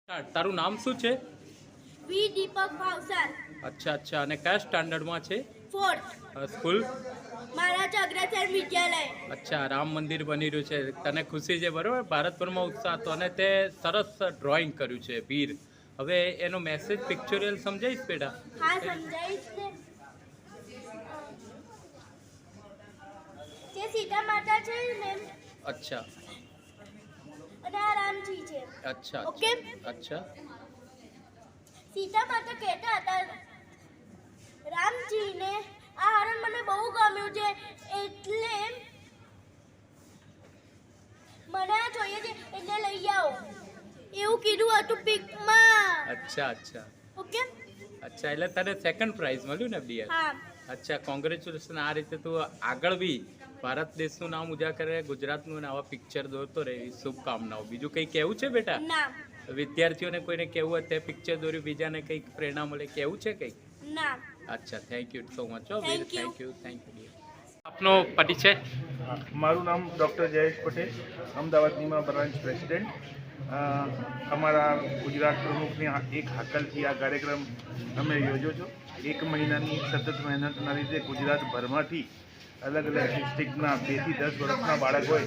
તારું નામ શું છે? વી દીપક ભાવસાર. અચ્છા અને કયા સ્ટાન્ડર્ડમાં છે? 4th school? મહારાજ અગ્રસેન વિદ્યાલય. અચ્છા, રામ મંદિર બની રહ્યું છે, તને ખુશી છે બરોબર? ભારતભરમાં ઉત્સાહ હતો અને તે સરસ ડ્રોઈંગ કર્યું છે વીર. હવે એનો મેસેજ પિક્ચોરિયલ સમજાઈશ બેટા? હા, સમજાઈશ ને. તે સીતા માતા છે ને. અચ્છા અને આ રામજી છે. અચ્છા ઓકે. અચ્છા સીતા માતા કહેતા હતા રામજીને આ હરણ મને બહુ ગમ્યું છે એટલે મને આ જોઈએ છે એટલે લઈ આવો એવું કીધું હતું પિકમાં. અચ્છા ઓકે. એટલે તને સેકન્ડ પ્રાઇઝ મળ્યું ને ડિયર? હા. અચ્છા, કોંગ્રેચ્યુલેશન. આ રીતે તું આગળ બી ભારત દેશનું નામ ઉજાગર કરે, ગુજરાતનું ને આવા પિક્ચર દોરતો રહે એવી શુભકામનાઓ. બીજું કંઈ કહેવું છે બેટા? ના. વિદ્યાર્થીઓને કોઈને કહેવું હોય તે પિક્ચર દોર્યું, બીજાને કંઈક પ્રેરણા મળે, કેવું છે કંઈક? ના. અચ્છા, thank you so much. Thank you. Thank you. આપનો પરિચય? મારું નામ ડૉક્ટર જયેશ પટેલ, અમદાવાદની બ્રાન્ચ પ્રેસિડેન્ટ. અમારા ગુજરાત પ્રમુખની એક હાકલથી આ કાર્યક્રમ અમે યોજો છો. 1 મહિનાની સતત મહેનતના લીધે ગુજરાતભરમાંથી અલગ અલગ ડિસ્ટ્રિક્ટના 2 થી 10 વર્ષના બાળકોએ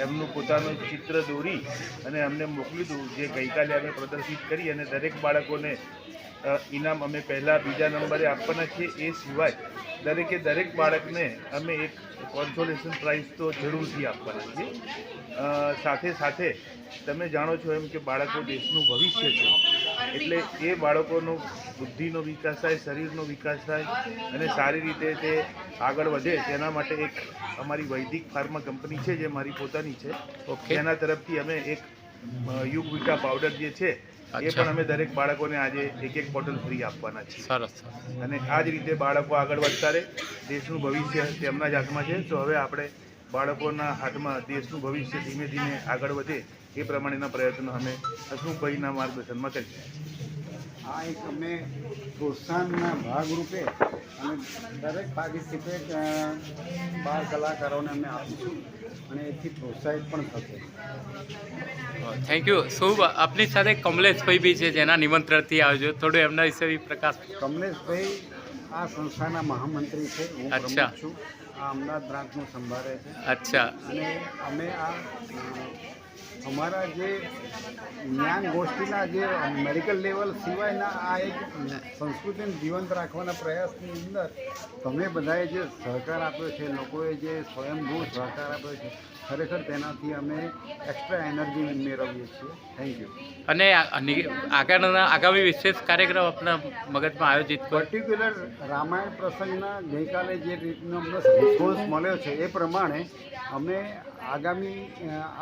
એમનું પોતાનું ચિત્ર દોરી અને અમને મોકલ્યું હતું, જે ગઈકાલે અમે પ્રદર્શિત કરી અને દરેક બાળકોને ઇનામ અમે પહેલાં બીજા નંબરે આપવાના છીએ. એ સિવાય દરેક બાળકને અમે એક કોન્સોલેશન પ્રાઇઝ તો જરૂરથી આપવાના છીએ. સાથે તમે જાણો છો એમ કે બાળકો દેશનું ભવિષ્ય છે, એટલે એ બાળકોનો બુદ્ધિનો વિકાસ થાય, શરીરનો વિકાસ થાય અને સારી રીતે તે આગળ વધે તેના માટે એક અમારી વૈદિક ફાર્મા કંપની છે જે મારી પોતાની છે. તેના તરફથી અમે એક યુગ વિટા પાવડર જે છે એ પણ અમે દરેક બાળકોને આજે એક બોટલ ફ્રી આપવાના છીએ. સરસ. અને આ જ રીતે બાળકો આગળ વધતા રહે, દેશનું ભવિષ્ય તેમના જ હાથમાં છે. તો હવે આપણે બાળકોના હાથમાં દેશનું ભવિષ્ય ધીમે ધીમે આગળ વધે એ પ્રમાણેના પ્રયત્નો અમે હસમુખભાઈના માર્ગદર્શનમાં કરીએ. આ એક અમે પ્રોત્સાહનના ભાગરૂપે અને દરેક પાર્ટિસિપેટ 12 કલાકારોને અમે આપીશું અને એથી પ્રોત્સાહિત પણ થશે. Thank you. શુભ. આપની સાથે કમલેશભાઈ બી છે જેના નિમંત્રણથી આવજો, થોડું એમના વિશે બી પ્રકાશ. કમલેશભાઈ આ સંસ્થાના મહામંત્રી છે, હું અચ્છા. પ્રમુખ છું. આ અમદાવાદ બ્રાન્ચનું સંભાળે છે. અચ્છા. અને અમે અમારા જે જ્ઞાન ગોષ્ઠીના જે મેડિકલ લેવલ સિવાયના આ એક સંસ્કૃતિને જીવંત રાખવાના પ્રયાસની અંદર તમે બધાએ જે સહકાર આપ્યો છે, લોકોએ જે સ્વયંભૂ સહકાર આપ્યો છે, ખરેખર તેનાથી અમે એક્સ્ટ્રા એનર્જી મેળવીએ છીએ. Thank you. અને આગામી વિશેષ કાર્યક્રમ આપણા મગજમાં આયોજિત પર્ટિક્યુલર રામાયણ પ્રસંગના ગઈકાલે જે રીતનો અમને રિસ્પોન્સ મળ્યો છે એ પ્રમાણે અમે આગામી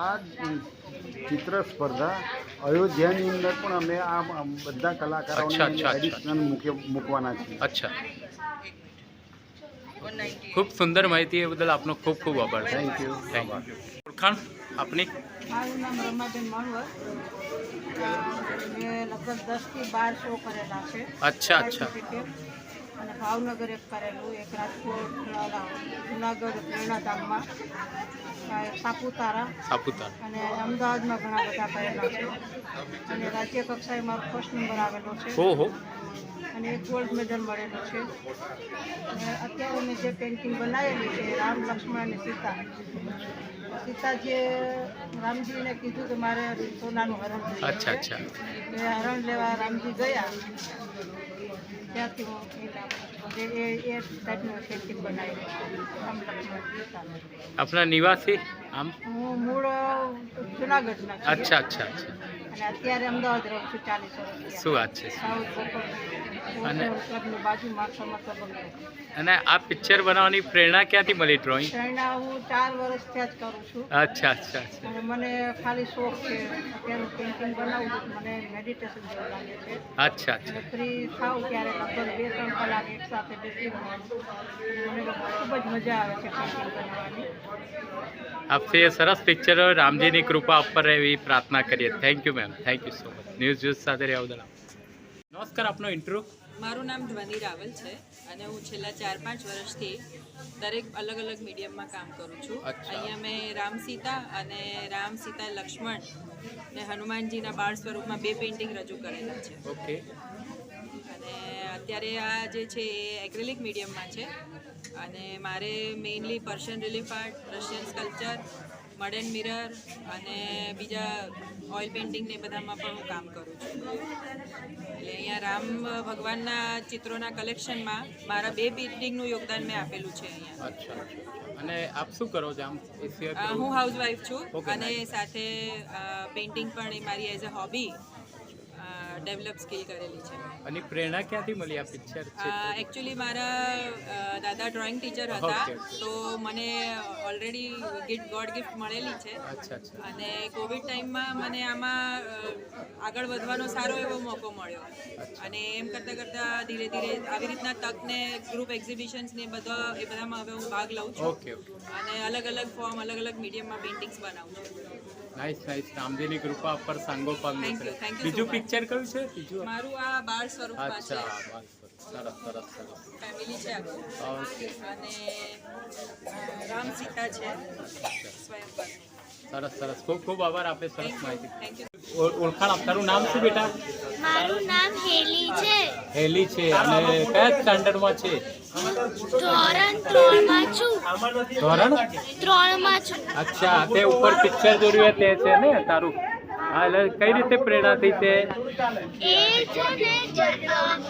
આ ચિત્ર સ્પર્ધા અયોધ્યાની અંદર પણ અમે આ બધા કલાકારોને એડિશનલ મૂકવાના છીએ. અચ્છા. ખૂબ સુંદર માહિતી એ બદલ આપનો ખૂબ ખૂબ આભાર. Thank you. ઓળખાણ આપની? મારું નામ રમાબેન માણવર. મેં લગભગ 10 થી 12 શો કરેલા છે. અચ્છા. અને ભાવનગર એક કરેલું, એક રાજકોટ, જુનાગઢ પ્રેરણાધામમાં, સાપુતારા અને અમદાવાદમાં ઘણા બધા કરેલા છે. અને રાજ્ય કક્ષાએ મારો ફર્સ્ટ નંબર આવેલો છે. ઓહો. અને એક ગોલ્ડ મેડલ મળેલો છે. અને અત્યારે મેં જે પેઇન્ટિંગ બનાવેલી છે રામ, લક્ષ્મણ અને સીતા જે રામજીને કીધું કે મારે સોનાનું હરણ જોઈએ. અચ્છા. એ હરણ લેવા રામજી ગયા, ત્યાંથી હું એ ટાઈપનું પેઇન્ટિંગ બનાવેલું છે રામ, લક્ષ્મણ, સીતા. આપણા નિવાસી? આમ હું મૂળ જુનાગઢના છું. અચ્છા. અને અત્યારે અમદાવાદ રહું છું 40 વર્ષ. શું વાત છે. અને બાજુમાં સમર્થ બંગલો. અને આ પિક્ચર બનાવવાની પ્રેરણા ક્યાંથી મળી? ડ્રોઈંગ પ્રેરણા હું 4 વર્ષથી જ કરું છું. અચ્છા. અને મને ખાલી શોખ છે. અત્યારે પેઇન્ટિંગ બનાવું છું, મને મેડિટેશન જેવું લાગે છે. અચ્છા. અને ફ્રી થાવ ત્યારે લગભગ 2-3 કલાક એક સાથે બેસી રહેવાનું. મને ખૂબ જ મજા આવે છે પેઇન્ટિંગ બનાવવાની. આપસે એ સરસ પિક્ચર રામજીની કૃપા ઉપર રહે એવી પ્રાર્થના કરીએ. Thank you ma'am. Thank you so much. News સાથે રહેવા બદલ. નમસ્કાર. આપનો ઇન્ટ્રો? મારું નામ ધ્વનિ રાવલ છે અને હું છેલ્લા 4-5 વર્ષથી દરેક અલગ અલગ મીડિયમમાં કામ કરું છું. અહીંયા મેં રામ સીતા અને રામ સીતા લક્ષ્મણ ને હનુમાનજીના બાળ સ્વરૂપમાં 2 પેઇન્ટિંગ રજૂ કરેલા છે. ઓકે. અને અત્યારે આ જે છે એ એક્રેલિક મીડિયમમાં છે અને મારે mainly Persian relief art, Russian sculpture, mud and mirror અને બીજા ઓઇલ પેઇન્ટિંગ ને બધામાં પણ હું કામ કરું છું. એટલે અહીંયા રામ ભગવાનના ચિત્રોના કલેક્શનમાં મારા 2 પેઇન્ટિંગનું યોગદાન મેં આપેલું છે અહીંયા. અચ્છા. અને આપ શું કરો છો આમ એ સિવાય? હું હાઉસવાઈફ છું Okay, અને nice. સાથે પેઇન્ટિંગ પણ એ મારી as a hobby develop skill કરેલી છે. અને પ્રેરણા ક્યાંથી મળી આ પિક્ચર છે? એકચ્યુઅલી મારા દાદા ડ્રોઈંગ ટીચર હતા, Okay, okay. તો મને ઓલરેડી ગોડ ગિફ્ટ મળેલી છે. અચ્છા અચ્છા. અને કોવિડ ટાઈમમાં મને આમાં આગળ વધવાનો સારો એવો મોકો મળ્યો અને એમ કરતાં કરતાં ધીરે ધીરે આવી રીતના તકને ગ્રુપ એક્ઝિબિશન્સ ને એ બધામાં હવે હું ભાગ લઉં છું ઓકે ઓકે. અને અલગ અલગ ફોર્મ, અલગ અલગ મીડિયમમાં પેઇન્ટિંગ્સ બનાવું છું. Nice nice. રામજીની કૃપા પર સાંગો પામ. Thank you so બીજું much. પિક્ચર કયું છે? બીજું? મારું આ બાળ સ્વરૂપમાં છે. અચ્છા. બસ સરસ સરસ સરસ. ફેમિલી છે આખું ઓકે. અને રામ સીતા છે સ્વયંવર. સરસ સરસ. ખૂબ ખૂબ આભાર આપે સરસ માહિતી. Thank you. ઓળખાણ આપ. તારું નામ શું બેટા? મારું નામ હેલી છે. હેલી છે. અને કયા સ્ટાન્ડર્ડમાં છે? ધોરણ 3 માં છું. ધોરણ 3 માં છું. અચ્છા. તે ઉપર પિક્ચર દોર્યું તે છે ને તારું? હા. એટલે કઈ રીતે પ્રેરણા થઈ તે? એ છે ને રામ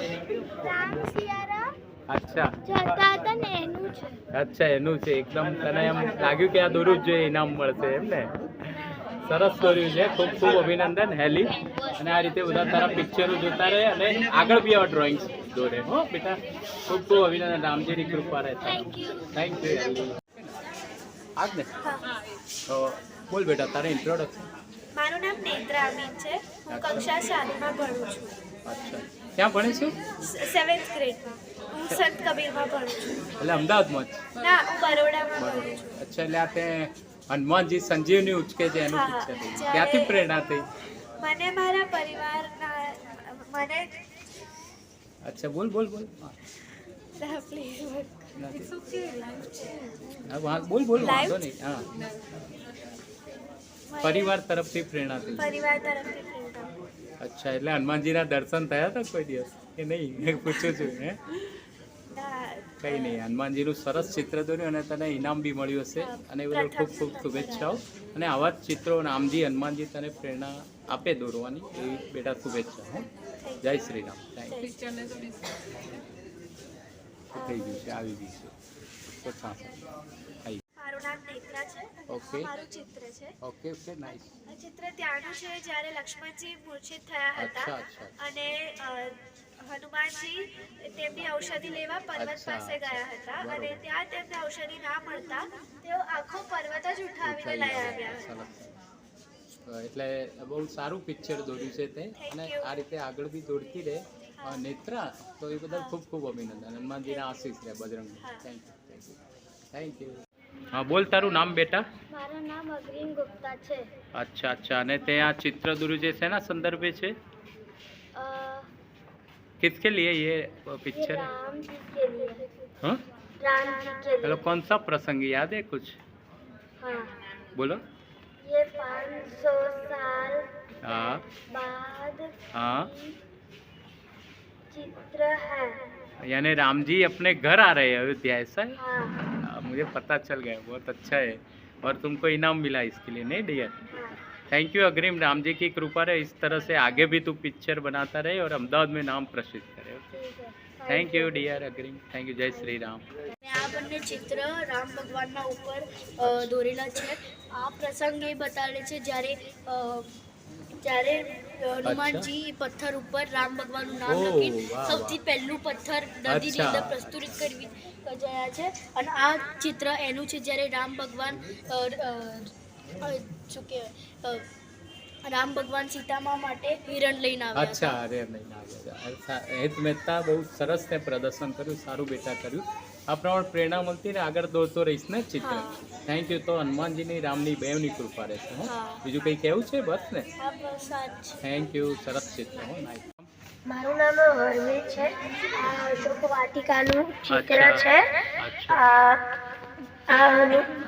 સિયારા અચ્છા જતા હતા ને એનું છે. અચ્છા એનું છે. એકદમ તને એમ લાગ્યું કે આ દોરવું જ જોઈએ, ઇનામ મળશે એમ ને? સરસ દોર્યું છે. ખૂબ ખૂબ અભિનંદન હેલી. અને આ રીતે બધા તારા પિક્ચરો જોતા રહે અને આગળ બી આવા ડ્રોઈંગ દોરે હો બેટા. ખૂબ ખૂબ અભિનંદન. રામજીની કૃપા રહે. Thank you. Thank you. આજ ને તો બોલ બેટા તારે ઇન્ટ્રોડક્શન. મારું નામ નેત્રા અમીન છે. હું કક્ષા 7માં ભણું છું. અચ્છા. ક્યાં ભણીશું? 7th ગ્રેડમાં. હું સંત કબીરમાં ભણું છું. એટલે અમદાવાદમાં જ? ના, હું બરોડામાં ભણું છું. અચ્છા. એટલે આ તે હનુમાનજી સંજીવની ઉચકે છે એનું હા, પિક્ચર થઈ. જ્યારે- ક્યાંથી પ્રેરણા થઈ? મને મારા પરિવારના મને અચ્છા. બોલ બોલ બોલ. હા. પ્લીઝ નથી. હા, બોલ બોલ. Live? વાંધો નહીં. હા. પરિવાર તરફથી પ્રેરણા થઈ. પરિવાર તરફથી પ્રેરણા. અચ્છા. એટલે હનુમાનજીના દર્શન થયા હતા કોઈ દિવસ કે નહીં? પૂછું છું. હે ના, કંઈ નહીં. હનુમાનજીનું સરસ ચિત્ર દોર્યું અને તને ઇનામ બી મળ્યું હશે અને એ બદલ ખૂબ ખૂબ શુભેચ્છાઓ. અને આવા જ ચિત્રો રામજી હનુમાનજી તને પ્રેરણા આપે દોરવાની એવી બેટા શુભેચ્છા. હો. જય શ્રી રામ. Thank you. થઈ ગયું છે. આવી ગયું છે. તો સારું. મારું નામ નેત્રા છે. ઓકે મારું ચિત્ર છે. Okay okay. નાઇસ. આ ચિત્ર ત્યાંનું છે જ્યારે લક્ષ્મણજી મૂર્છિત થયા અચ્છા, હતા અચ્છા. અને હનુમાનજી તેમની ઔષધિ લેવા પર્વત અચ્છા, પાસે ગયા હતા બરોબર. અને ત્યાં તેમને ઔષધિ ના મળતા તેઓ આખો પર્વત જ ઉઠાવીને લઈ આવ્યા હતા. સરસ. એટલે બહુ સારું પિક્ચર દોર્યું છે તે. અને you. આ રીતે આગળ બી દોડતી રહે નેત્રા. તો એ બદલ ખૂબ ખૂબ અભિનંદન. હનુમાનજીના આશીષ રહે Bajrang. Thank you thank you thank you. હા બોલ તારું નામ બેટા. મારું નામ અગ્રીમ ગુપ્તા છે. અચ્છા અચ્છા. અને તે આ ચિત્ર દોર્યું છે શેના સંદર્ભે છે? किसके लिए ये पिक्चर? राम जी के लिए. हाँ? राम जी के हेलो. कौन सा प्रसंग याद है कुछ? हाँ, बोलो. ये 500 साल हाँ बाद हाँ. चित्र है. यानी राम जी अपने घर आ रहे हैं अयोध्या, ऐसा है? हाँ मुझे पता चल गया. बहुत अच्छा है. और तुमको इनाम मिला इसके लिए, नहीं डियर? हाँ. थैंक यू अग्रिम. राम जी की कृपा रहे. इस तरह से आगे भी तू पिक्चर बनाता रहे और अहमदाबाद में नाम प्रसिद्ध करे. ठीक है. थैंक यू डियर अग्रिम. Thank you. जय श्री राम. આ બંને ચિત્ર રામ ભગવાનના ઉપર દોરેલા છે. આ પ્રસંગ એ બતાડે છે જ્યારે હનુમાનજી પથ્થર ઉપર રામ ભગવાનનું નામ ઓહ, લખીને વાહ, સૌથી પહેલું પથ્થર નદીની અચ્છા. અંદર પ્રસ્તુત કરી ગયા છે. અને આ ચિત્ર એનું છે જ્યારે રામ ભગવાન શું કહેવાય રામ ભગવાન સીતામા માટે હિરણ લઈને આવ્યા હતા. અચ્છા. અરે નહીં હેત મહેતા બહુ સરસ ને પ્રદર્શન કર્યું. સારું બેટા કર્યું. આ પ્રમાણે પ્રેરણા મળતી ને આગળ દોડતો રહીશ ને ચિત્ર. હા. Thank you. તો હનુમાનજીની રામની બેવની કૃપા રહેશે. હો. હા. બીજું કંઈ કહેવું છે? બસ ને. આ પ્રસાદ છે. Thank you. સરસ ચિત્ર. હો. નાઇસ. મારું નામ હરમીત છે. આ અશોક વાટિકાનું ચિત્ર અચ્છા. છે. અચ્છા. આ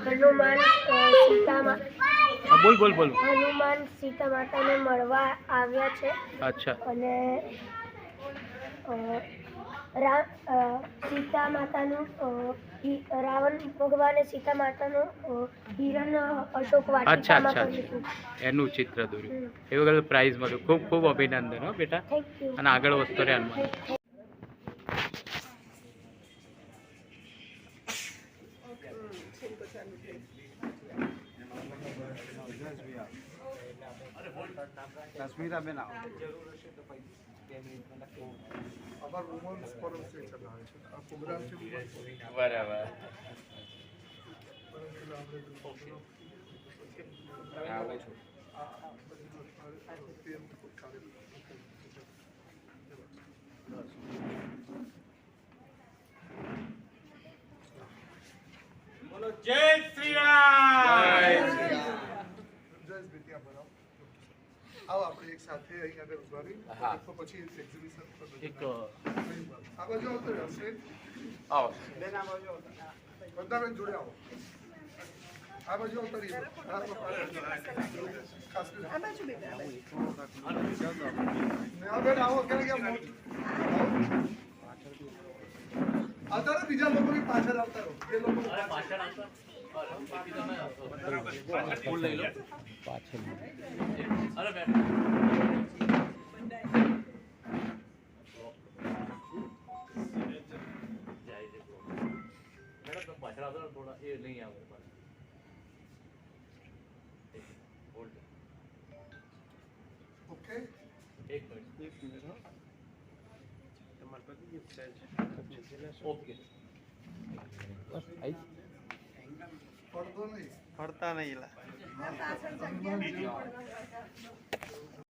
હનુમાન સીતામાં બોલ બોલ બોલ. હનુમાન સીતા માતાને મળવા આવ્યા છે અચ્છા. અને સીતા માતાનું રાવણ ભગવાને સીતા માતાનું હિરણ અશોક અચ્છા વાટિકામાં અચ્છા કર્યું હતું. એનું ચિત્ર દોર્યું. એ વગર પ્રાઇઝ મળ્યું. ખૂબ ખૂબ અભિનંદન હો બેટા. Thank you. અને આગળ વધતો રહે હનુમાન. કાશ્મીરાબેન આવો. બરાબર. બોલો જય શ્રી રામ. આવો આપણે એક સાથે અહીં આગળ ઉભા રહી હા. તો પછી એક્ઝિબિશન એક આ બાજુ આવતો રહેશે આવો. બેન આ બાજુ આવો. બધા બેન જોડે આવો આ બાજુ આવતો રહીએ ખાસ કરીને આ બાજુ બેટા બેન આવો ક્યાં ગયા આવતા રહો બીજા લોકો બી પાછળ આવતા રહો એ લોકો પાછળ આવતા ફૂલ લઈ લો પાછળ. અરે બેઠો. પાછળ આવતો થોડા એ નહીં આવે. ઓકે એક મિનિટ. ઓકે. બસ આઈ. પડતો નહીં ફરતા નહીં.